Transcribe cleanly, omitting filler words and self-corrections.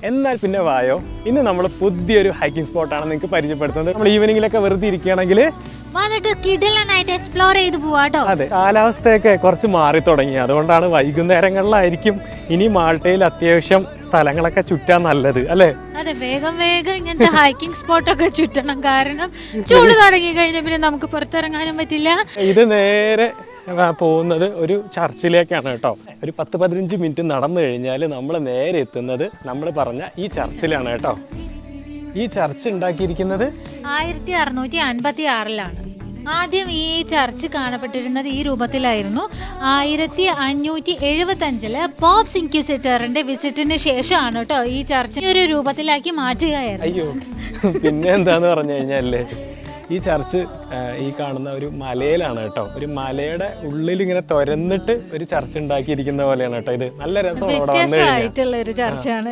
എന്നാൽ പിന്നെ വായോ, ഇന്ന് നമ്മൾ പുതിയൊരു ഹൈക്കിംഗ് സ്പോട്ടാണ് നിങ്ങൾക്ക് പരിചയപ്പെടുത്തുന്നത്. നമ്മൾ ഈവനിങ്ങിലൊക്കെ വെറുതെ ഇരിക്കുകയാണെങ്കിൽ എക്സ്പ്ലോർ ചെയ്ത് പോവാട്ടോ. അതെ, കാലാവസ്ഥയൊക്കെ കുറച്ച് മാറി തുടങ്ങി, അതുകൊണ്ടാണ് വൈകുന്നേരങ്ങളിലായിരിക്കും ഇനി മാൾട്ടയിൽ അത്യാവശ്യം സ്ഥലങ്ങളൊക്കെ ചുറ്റാൻ നല്ലത്, അല്ലേ? അതെ, വേഗം ഇങ്ങനത്തെ ഹൈക്കിംഗ് സ്പോട്ടൊക്കെ ചുറ്റണം, കാരണം ചൂട് തുടങ്ങി കഴിഞ്ഞ പിന്നെ നമുക്ക് പുറത്തിറങ്ങാനും പറ്റില്ല. ഇത് നേരെ പോകുന്നത് ഒരു ചർച്ചിലേക്കാണ് കേട്ടോ. ഒരു 10-15 മിനിറ്റ് നടന്നു കഴിഞ്ഞാൽ നമ്മൾ നേരെ എത്തുന്നത് നമ്മൾ പറഞ്ഞ ഈ ചർച്ചിലാണ് കേട്ടോ. ഈ ചർച്ച് ഉണ്ടാക്കിയിരിക്കുന്നത് 1656-ലാണ്. ആദ്യം ഈ ചർച്ച് കാണപ്പെട്ടിരുന്നത് ഈ രൂപത്തിലായിരുന്നു. 1575 പോപ്സ് ഇൻക്യൂസിറ്ററിന്റെ വിസിറ്റിന് ശേഷമാണ് കേട്ടോ ഈ ചർച്ച് ഈ ഒരു രൂപത്തിലാക്കി മാറ്റുകയായിരുന്നു. അയ്യോ, പിന്നെ എന്താന്ന് പറഞ്ഞു കഴിഞ്ഞാലേ, ഈ ചർച്ച് ഈ കാണുന്ന ഒരു മലയിലാണ് കേട്ടോ. ഒരു മലയുടെ ഉള്ളിൽ ഇങ്ങനെ തുരന്നിട്ട് ഒരു ചർച്ച് ഉണ്ടാക്കിയിരിക്കുന്ന പോലെയാണ് കേട്ടോ. ഇത് നല്ല രസമാണ്. വ്യത്യസ്തമായിട്ടുള്ള ഒരു ചർച്ചാണ്.